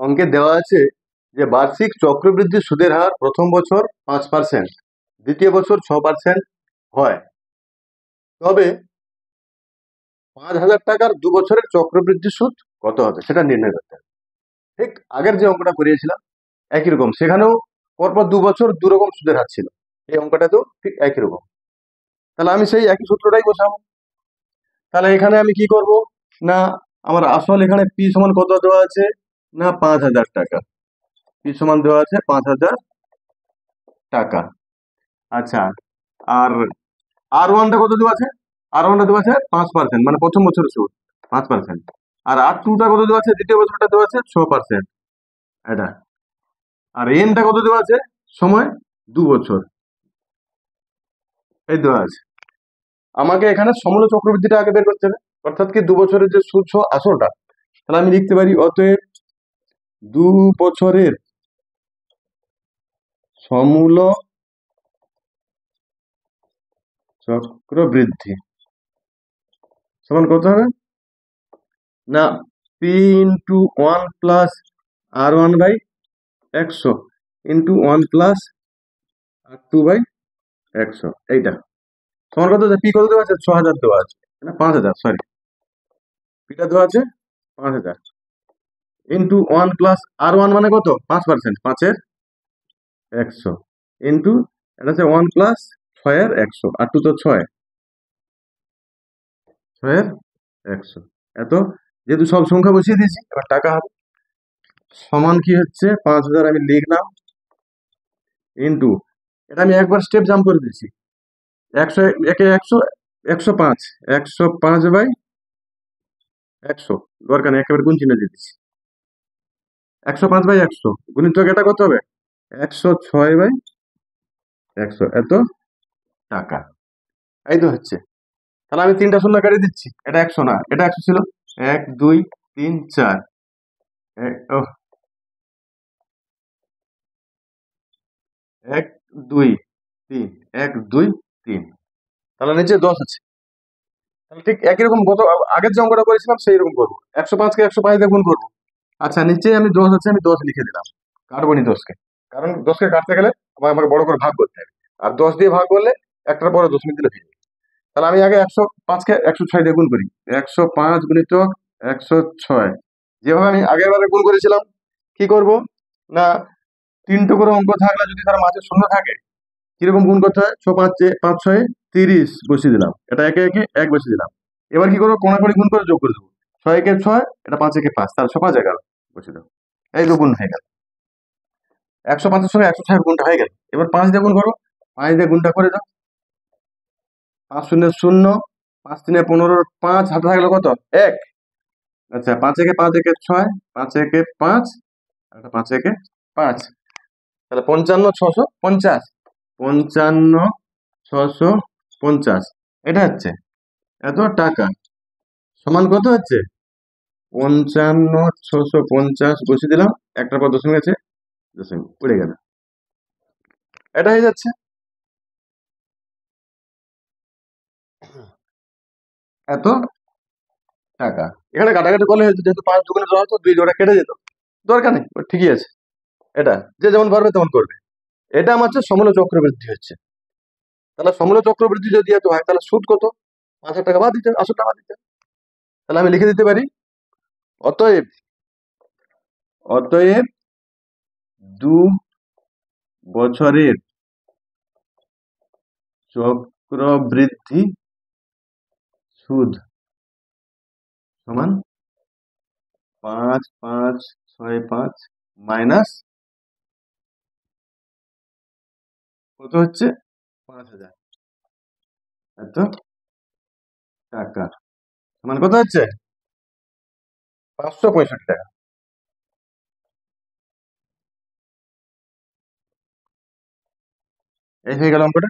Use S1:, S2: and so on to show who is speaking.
S1: অঙ্কে দেওয়া আছে যে বার্ষিক চক্রবৃদ্ধি সুদের হার প্রথম বছর 5%, দ্বিতীয় বছর 6% হয়, তবে 5,000 টাকার 2 বছরের চক্রবৃদ্ধি সুদ কত হবে সেটা নির্ণয় করতে হবে। ঠিক আগের যে অঙ্কটা করিয়েছিলাম একই রকম, সেখানেও পরপর 2 বছর 2 রকম সুদের হার ছিল, এই অঙ্কটাতেও ঠিক একই রকম। তাহলে আমি সেই একই সূত্রটাই বসাবো। তাহলে এখানে আমি কি করব না, আমার আসল এখানে পি সমান কত দেওয়া আছে না 5,000 টাকা, পি সমান দেওয়া আছে 5,000 টাকা। আচ্ছা, আর আর1টা কত দেওয়া আছে, আর1টা দেওয়া আছে 5%, মানে প্রথম বছরের সুদ 5%। আর আর2টা কত দেওয়া আছে, দ্বিতীয় বছরটা দেওয়া আছে 6%। এটা আর এনটা কত দেওয়া আছে, সময় 2 বছর, এই দেওয়া আছে। আমাকে এখানে সমূল চক্রবৃদ্ধিটা আগে বের করতে হবে, অর্থাৎ কি 2 বছরের যে সুদ আসলটা। তাহলে আমি লিখতে পারি অতএব 2 বছরের সমূল চক্রবৃদ্ধি সমান কত হবে না P into 1 plus R one by 100 into 1 plus R two by 100, এইটা সমান কত, পি কত দেওয়া আছে 6,000 দেওয়া আছে না 5,000, সরি, পিটা দেওয়া আছে 5,000 ইন্টু 1 প্লাস আর1 মানে কত 5%, 5-এর 100 ইন্টু এটা হচ্ছে 1 প্লাস 6-এর 100, আর2 তো 6-এর 100, এত। যেহেতু সব সংখ্যা বসিয়ে দিয়েছি, এবার টাকা হবে সমান কি হচ্ছে 5,000 আমি লিখলাম ইন্টু, এটা আমি একবার স্টেপ জাম্প করে দিয়েছি, 100 একে 100, 105, 105 বাই 100, দরকার নেই একেবারে গুণ চিহ্ন দিয়ে দিচ্ছি, 105 বাই 100 গুণিতক এটা কত হবে 106 বাই 100, এত টাকা। এই তো হচ্ছে। তাহলে আমি 3টা শূন্য কেটে দিচ্ছি, এটা 100 না, এটা 100 ছিল, 1 2 3 4, 1 2 3, 1 2 3, তাহলে নিচে 10 আছে। তাহলে ঠিক একই রকম গত আগের যে অঙ্কটা করেছিলাম সেই রকম করবো, 105-কে 105 দিয়ে গুণ করবো। আচ্ছা, নিচে আমি 10 আছে, আমি 10 লিখে দিলাম, কাটবো নি 10-কে, কারণ 10-কে কাটতে গেলে আমাকে বড় করে ভাগ করতে হবে, আর 10 দিয়ে ভাগ করলে একটার পরে দশমিক দিলে হয়ে যাবে। তাহলে আমি আগে 105-কে 106 দিয়ে গুণ করি, 105 গুণিতক 106, যেভাবে আমি আগের বারে গুণ করেছিলাম। কি করব না, 3টে করে অঙ্ক থাকলে যদি তার মাঝে শূন্য থাকে, কিরকম গুণ করতে হয়, 5 6 30 বসিয়ে দিলাম, এটা একে একে 1 বসিয়ে দিলাম। এবার কি করবো, কোণাকুণি গুণ করে যোগ করে দেবো, 6 একে 6, এটা 5 একে 5, তার 6 11 বসিয়ে দেবো, এই তো গুণ হয়ে গেল। 105-এর সঙ্গে 106 গুণটা হয়ে গেল। এবার 5 দিয়ে গুণ করো, 5 দিয়ে গুণটা করে দাও, 5 শূন্য 0, 5 3 15, 5 হাতে থাকলো কত 1। আচ্ছা, 5 একে 5 একে 6, 5 একে 5, আর 5 একে 5, তাহলে 55 650, 55 650, এটা হচ্ছে এত টাকা, সমান কত হচ্ছে 55 650 বসিয়ে দিলাম, একটার পর দশমিক আছে, দশমিক পড়ে গেল, এটা হয়ে যাচ্ছে এত টাকা। এখানে কাটাকাটি করলে হয়তো, যেহেতু 5 দুগুণে 10 হতো, 2 জোড়া কেটে যেত, দরকার নেই, ঠিকই আছে। এটা যে যেমন পারবে তেমন করবে। এটা আমার হচ্ছে সমূল চক্রবৃদ্ধি হচ্ছে। তাহলে সমূল চক্রবৃদ্ধি যদি এত হয়, তাহলে সুদ কত, 5,000 টাকা বাদ দিতে হবে, আসল টাকা দিতে হবে। তাহলে আমি লিখে দিতে পারি অতএব অতএব 2 বছরের চক্রবৃদ্ধি সুদ সমান 5 5 6 5 মাইনাস কত হচ্ছে 5,000, এত টাকা সমান কত হচ্ছে 565 টাকা। এই হয়ে গেল অঙ্কটা।